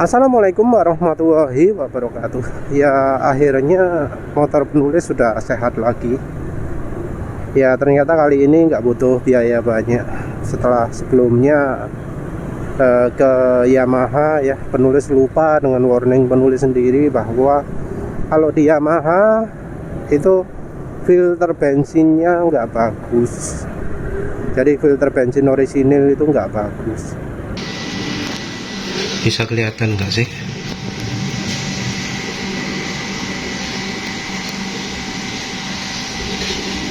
Assalamualaikum warahmatullahi wabarakatuh. Ya, akhirnya motor penulis sudah sehat lagi. Ya, ternyata kali ini nggak butuh biaya banyak. Setelah sebelumnya ke Yamaha, ya, penulis lupa dengan warning penulis sendiri bahwa kalau di Yamaha itu filter bensinnya nggak bagus. Jadi filter bensin orisinil itu nggak bagus. Bisa kelihatan nggak sih?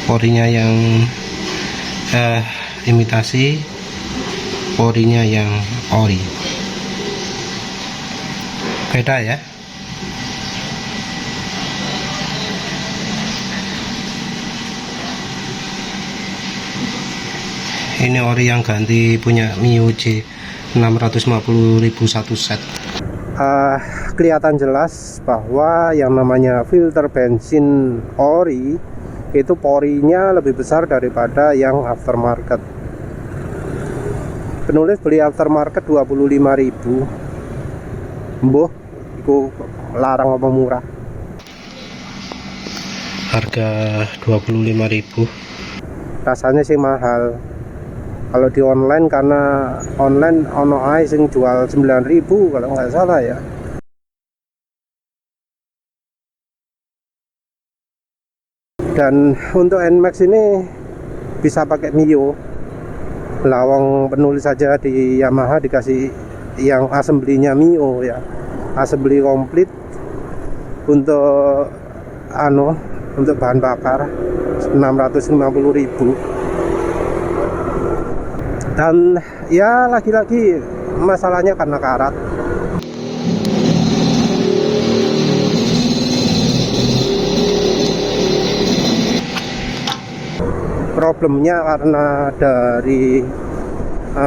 Porinya yang imitasi, porinya yang ori. Beda ya. Ini ori yang ganti punya Mio J 650.000 satu set. Kelihatan jelas bahwa yang namanya filter bensin ori itu porinya lebih besar daripada yang aftermarket. Penulis beli aftermarket 25.000. Mbuh, itu larang apa murah? Harga 25.000. Rasanya sih mahal. Kalau di online, karena online ono ae sing jual 9.000 kalau nggak salah ya. Dan untuk NMAX ini bisa pakai Mio. Lawang penulis saja di Yamaha dikasih yang assembly-nya Mio ya. Assembly komplit untuk untuk bahan bakar 650.000. Dan ya lagi-lagi masalahnya karena karat. Problemnya karena dari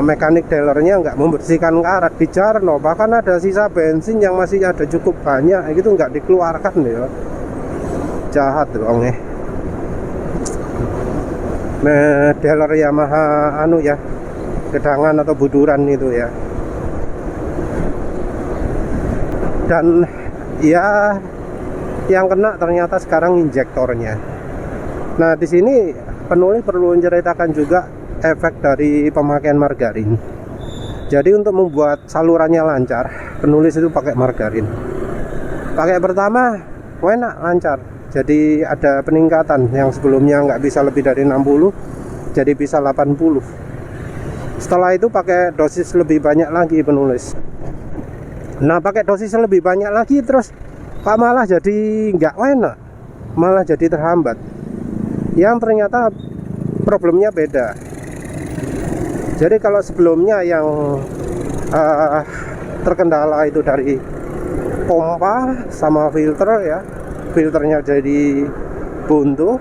mekanik dealernya nggak membersihkan karat di Jarno. Bahkan ada sisa bensin yang masih ada cukup banyak, gitu nggak dikeluarkan ya. Jahat dong ya. Nah, dealer Yamaha ya, gedangan atau buduran itu ya. Dan ya yang kena ternyata sekarang injektornya. Nah, di sini penulis perlu menceritakan juga efek dari pemakaian margarin. Jadi untuk membuat salurannya lancar, penulis itu pakai margarin. Pakai pertama enak, lancar. Jadi ada peningkatan, yang sebelumnya nggak bisa lebih dari 60 jadi bisa 80. Setelah itu pakai dosis lebih banyak lagi penulis. Nah, pakai dosis lebih banyak lagi terus Pak malah jadi nggak enak, malah jadi terhambat. Yang ternyata problemnya beda. Jadi kalau sebelumnya yang terkendala itu dari pompa sama filter ya, filternya jadi buntu.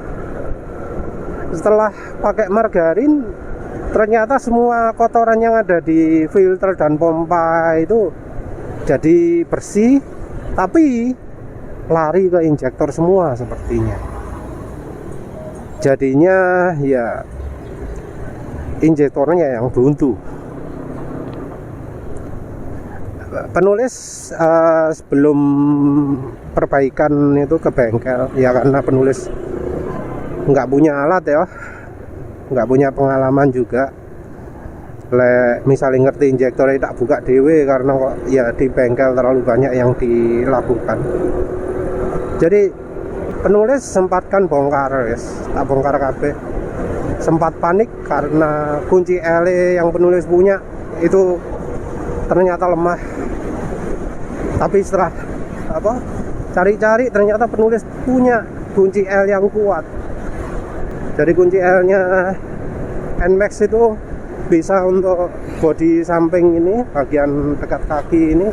Setelah pakai margarin, ternyata semua kotoran yang ada di filter dan pompa itu jadi bersih, tapi lari ke injektor semua sepertinya. Jadinya ya injektornya yang buntu. Penulis sebelum perbaikan itu ke bengkel ya, karena penulis nggak punya alat ya, nggak punya pengalaman juga. Misalnya ngerti injektor tak buka dewe karena kok ya di bengkel terlalu banyak yang dilakukan. Jadi penulis sempatkan bongkar, tak bongkar kabeh. Sempat panik karena kunci L yang penulis punya itu ternyata lemah. Tapi setelah cari-cari ternyata penulis punya kunci L yang kuat. Jadi kunci L-nya NMAX itu bisa untuk bodi samping ini, bagian dekat kaki ini,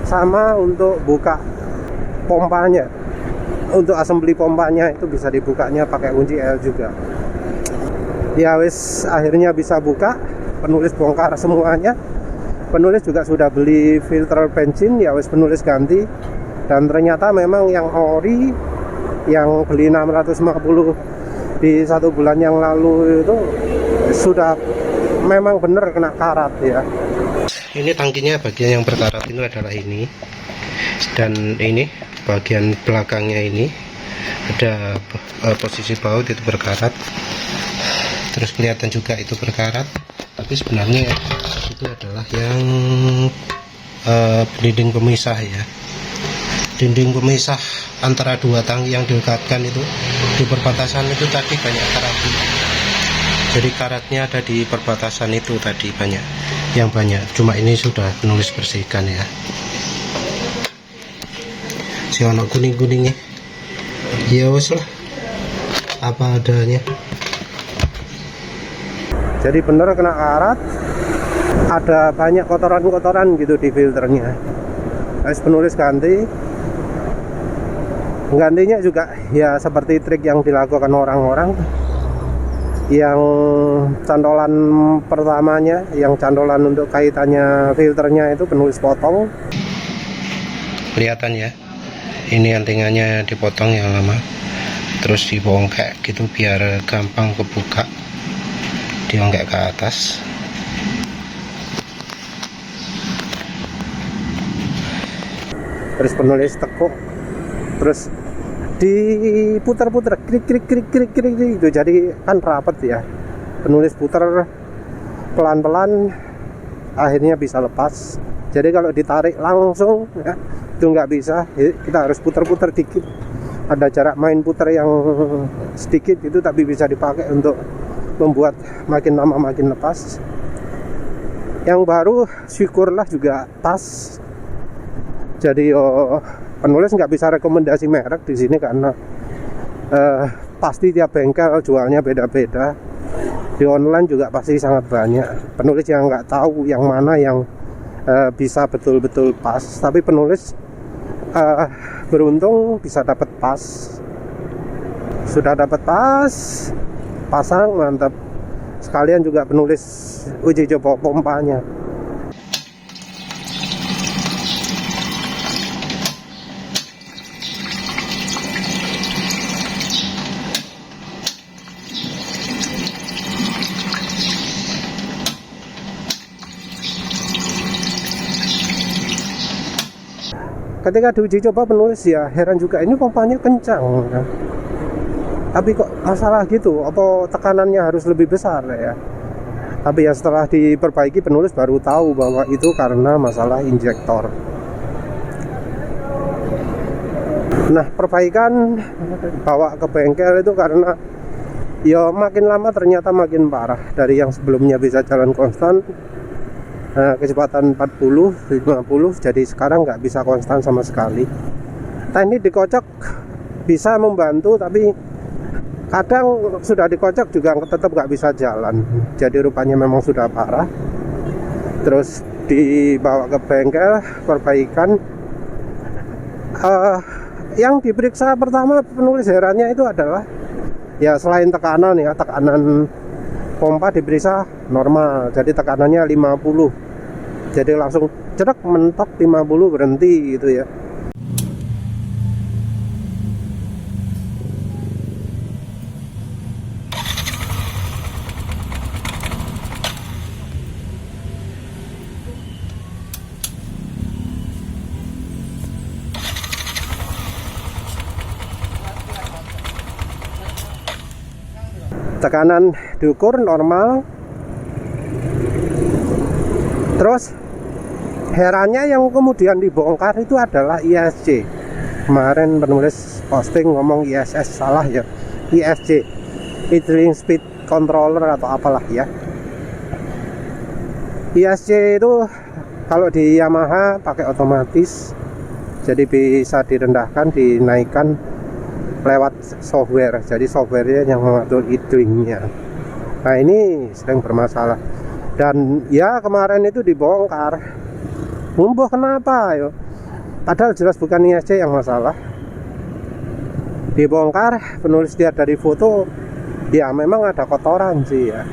sama untuk buka pompanya. Untuk assembly pompanya itu bisa dibukanya pakai kunci L juga. Ya wis, akhirnya bisa buka. Penulis bongkar semuanya. Penulis juga sudah beli filter bensin, ya wis penulis ganti. Dan ternyata memang yang ori, yang beli 650 di 1 bulan yang lalu itu sudah memang benar kena karat ya. Ini tangkinya bagian yang berkarat itu adalah ini, dan ini bagian belakangnya ini ada posisi baut itu berkarat, terus kelihatan juga itu berkarat, tapi sebenarnya itu adalah yang dinding pemisah ya, dinding pemisah antara dua tangki yang dilekatkan itu di perbatasan itu tadi banyak karat. Jadi karatnya ada di perbatasan itu tadi yang banyak, cuma ini sudah penulis bersihkan ya. Si ono kuning-kuningnya ya wes lah, apa adanya. Jadi bener kena karat, ada banyak kotoran-kotoran gitu di filternya. Harus penulis ganti. Gantinya juga ya seperti trik yang dilakukan orang-orang. Yang cantolan pertamanya, yang cantolan untuk kaitannya filternya itu penulis potong. Kelihatan ya, ini antingannya dipotong yang lama, terus dibongkek gitu biar gampang kebuka, diongkek ke atas. Terus penulis tekuk, terus diputar-putar, krik gitu, jadi kan rapet ya. Penulis putar pelan-pelan, akhirnya bisa lepas. Jadi kalau ditarik langsung ya, itu nggak bisa, kita harus putar-putar dikit. Ada jarak main putar yang sedikit itu, tapi bisa dipakai untuk membuat makin lama makin lepas. Yang baru syukurlah juga pas. Jadi penulis nggak bisa rekomendasi merek di sini karena pasti tiap bengkel jualnya beda-beda. Di online juga pasti sangat banyak. Penulis yang nggak tahu yang mana yang bisa betul-betul pas. Tapi penulis beruntung bisa dapat pas. Sudah dapat pas, pasang mantap. Sekalian juga penulis uji coba pompanya. Ketika diuji coba penulis ya heran juga, ini pompanya kencang ya. Tapi kok masalah gitu, apa tekanannya harus lebih besar ya. Tapi ya setelah diperbaiki penulis baru tahu bahwa itu karena masalah injektor. Nah, perbaikan bawa ke bengkel itu karena ya makin lama ternyata makin parah. Dari yang sebelumnya bisa jalan konstan, kecepatan 40, 50, jadi sekarang nggak bisa konstan sama sekali. Teknik dikocok bisa membantu, tapi kadang sudah dikocok juga tetap nggak bisa jalan. Jadi rupanya memang sudah parah. Terus dibawa ke bengkel, perbaikan. Yang diperiksa pertama penulis herannya itu adalah ya selain tekanan ya, tekanan pompa diperiksa normal, jadi tekanannya 50. Jadi langsung cerak mentok 50 berhenti gitu ya. Tekanan diukur normal. Terus herannya yang kemudian dibongkar itu adalah ISC. Kemarin penulis posting ngomong ISS, salah ya, ISC, idling speed controller atau apalah ya. ISC itu kalau di Yamaha pakai otomatis, jadi bisa direndahkan, dinaikkan lewat software. Jadi softwarenya yang mengatur idlingnya. Nah ini sering bermasalah. Dan ya kemarin itu dibongkar. Mumbuh kenapa yo? Padahal jelas bukan ISC yang masalah. Dibongkar, penulis lihat dari foto, ya memang ada kotoran sih ya.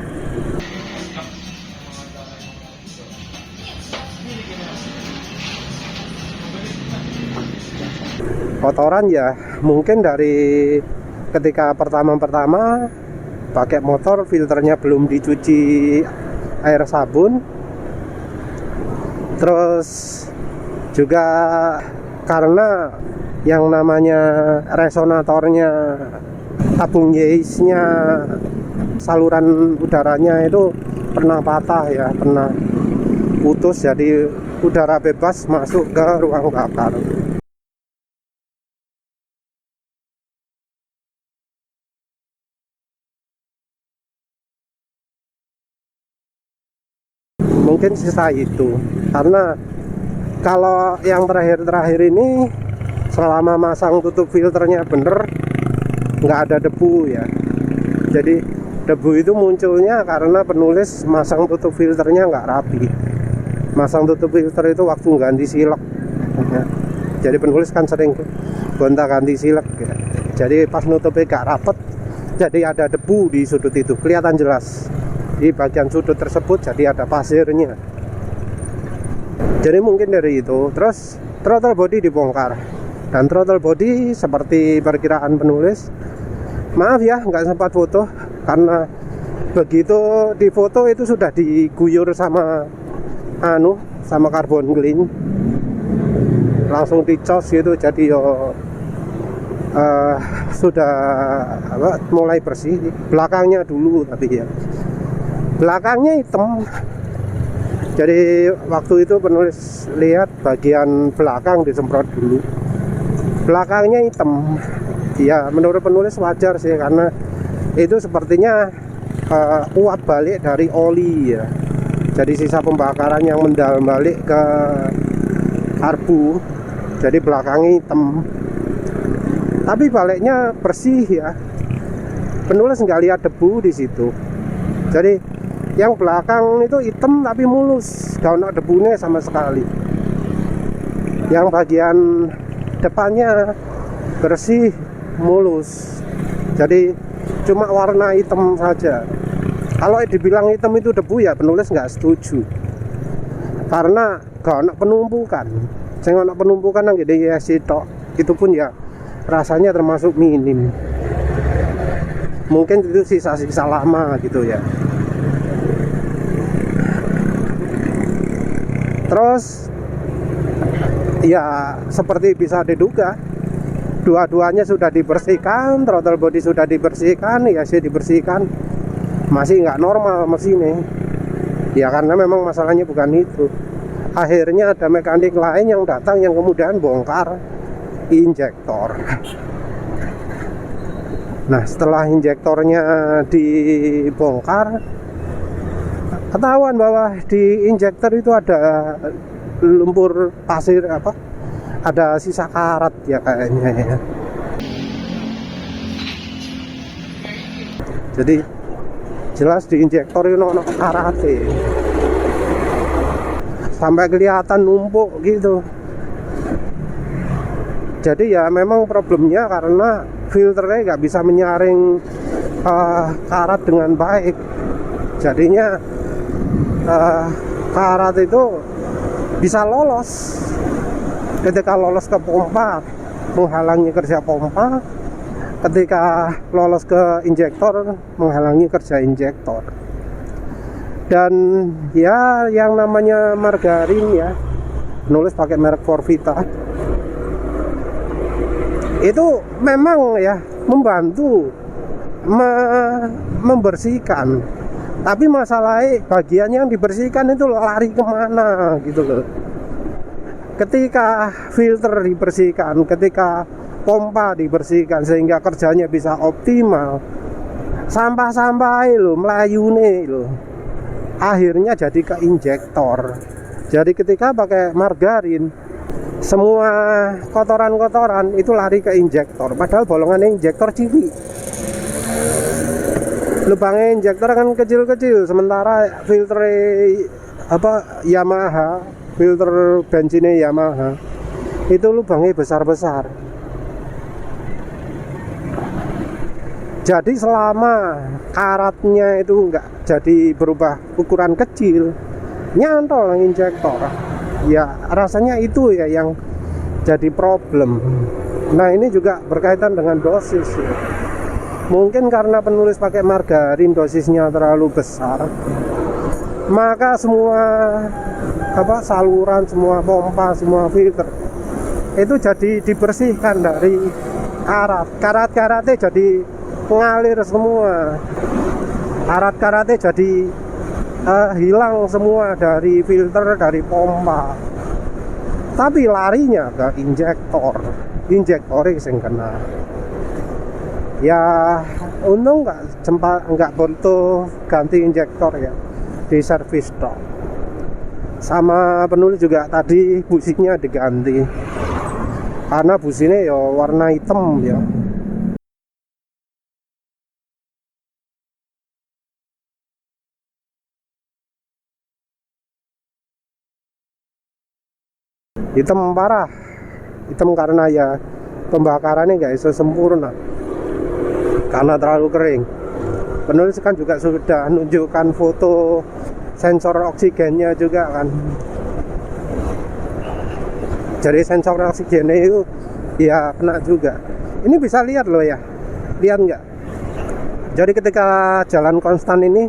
Kotoran ya mungkin dari ketika pertama pakai motor, filternya belum dicuci air sabun, Terus juga karena yang namanya resonatornya, tabung Yeis-nya, saluran udaranya itu pernah patah ya, pernah putus, jadi udara bebas masuk ke ruang bakar. Mungkin sisa itu, karena kalau yang terakhir-terakhir ini selama masang tutup filternya bener, nggak ada debu ya. Jadi debu itu munculnya karena penulis masang tutup filternya nggak rapi. Masang tutup filter itu waktu ganti silek ya. Jadi penulis kan sering gonta ganti silek ya. Jadi pas nutupnya nggak rapet, jadi ada debu di sudut itu, kelihatan jelas di bagian sudut tersebut, jadi ada pasirnya. Jadi mungkin dari itu. Terus throttle body dibongkar, dan throttle body seperti perkiraan penulis, maaf ya nggak sempat foto, karena begitu di foto itu sudah diguyur sama sama karbon clean, langsung dicos gitu. Jadi sudah mulai bersih. Belakangnya dulu, tapi ya belakangnya hitam. Jadi waktu itu penulis lihat bagian belakang disemprot dulu, belakangnya hitam. Ya menurut penulis wajar sih, karena itu sepertinya uap balik dari oli ya. Jadi sisa pembakaran yang mendalam balik ke karbu, jadi belakangnya hitam. Tapi baliknya bersih ya, penulis nggak lihat debu di situ. Jadi yang belakang itu hitam tapi mulus, gak ada debunya sama sekali. Yang bagian depannya bersih, mulus. Jadi cuma warna hitam saja. Kalau dibilang hitam itu debu ya penulis nggak setuju, karena gak ada penumpukan. Saya ada penumpukan yang gede ya sitok, itu pun ya rasanya termasuk minim. Mungkin itu sisa-sisa lama gitu ya. Terus ya seperti bisa diduga, dua-duanya sudah dibersihkan, throttle body sudah dibersihkan, ya sih dibersihkan, masih nggak normal mesinnya. Ya karena memang masalahnya bukan itu. Akhirnya ada mekanik lain yang datang yang kemudian bongkar injektor. Nah setelah injektornya dibongkar, ketahuan bahwa di injektor itu ada lumpur pasir, ada sisa karat ya kayaknya ya. Jadi jelas di injektor itu ada karat sampai kelihatan numpuk gitu. Jadi ya memang problemnya karena filternya nggak bisa menyaring karat dengan baik. Jadinya karat itu bisa lolos. Ketika lolos ke pompa, menghalangi kerja pompa. Ketika lolos ke injektor, menghalangi kerja injektor. Dan ya yang namanya margarin ya, nulis pakai merek Forvita, itu memang ya membantu membersihkan. Tapi masalahnya bagian yang dibersihkan itu lari kemana gitu loh. Ketika filter dibersihkan, ketika pompa dibersihkan sehingga kerjanya bisa optimal, sampah-sampah lo melayu nih lo, akhirnya jadi ke injektor. Jadi ketika pakai margarin, semua kotoran-kotoran itu lari ke injektor, padahal bolongan injektor cilik. Lubangnya injektor kan kecil-kecil, sementara filter Yamaha, filter bensinnya Yamaha itu lubangnya besar-besar. Jadi selama karatnya itu enggak jadi berubah ukuran kecil, nyantol injektor, ya rasanya itu ya yang jadi problem. Nah ini juga berkaitan dengan dosis ya. Mungkin karena penulis pakai margarin dosisnya terlalu besar, maka semua saluran, semua pompa, semua filter itu jadi dibersihkan dari karat-karatnya jadi mengalir semua, karat-karatnya jadi hilang semua dari filter, dari pompa. Tapi larinya ke injektornya yang kena. Ya untung nggak butuh ganti injektor ya, di servis tok. Sama penulis juga tadi businya diganti karena businya ya warna hitam ya. Hitam parah, hitam karena ya pembakarannya nggak bisa sempurna karena terlalu kering. Penulis kan juga sudah menunjukkan foto sensor oksigennya juga kan. Jadi sensor oksigennya itu ya kena juga. Ini bisa lihat loh ya, lihat nggak? Jadi ketika jalan konstan ini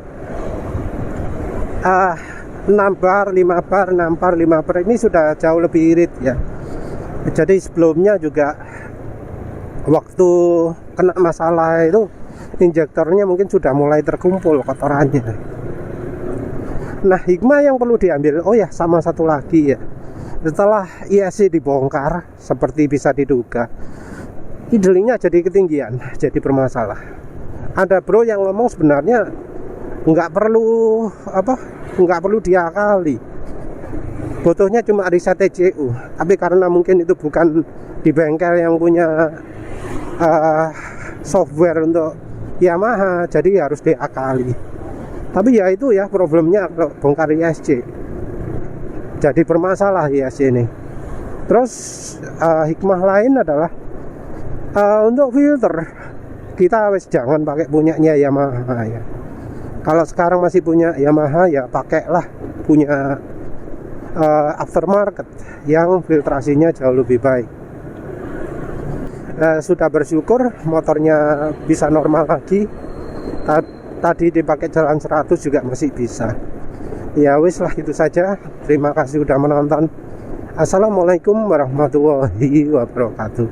6 bar, 5 bar, 6 bar, 5 bar ini sudah jauh lebih irit ya. Jadi sebelumnya juga waktu kena masalah itu injektornya mungkin sudah mulai terkumpul kotorannya. Nah, hikmah yang perlu diambil, oh ya sama satu lagi ya, setelah ISC dibongkar seperti bisa diduga, idlingnya jadi ketinggian, jadi bermasalah. Ada bro yang ngomong sebenarnya nggak perlu diakali, butuhnya cuma reset ECU. Tapi karena mungkin itu bukan di bengkel yang punya software untuk Yamaha, jadi harus diakali. Tapi ya itu ya problemnya kalau bongkar ISC, jadi bermasalah ISC ini. Terus hikmah lain adalah untuk filter kita wes jangan pakai punyanya Yamaha ya. Kalau sekarang masih punya Yamaha ya pakailah punya aftermarket yang filtrasinya jauh lebih baik. Sudah bersyukur motornya bisa normal lagi. Tadi dipakai jalan 100 juga masih bisa. Ya wis lah, itu saja. Terima kasih sudah menonton. Assalamualaikum warahmatullahi wabarakatuh.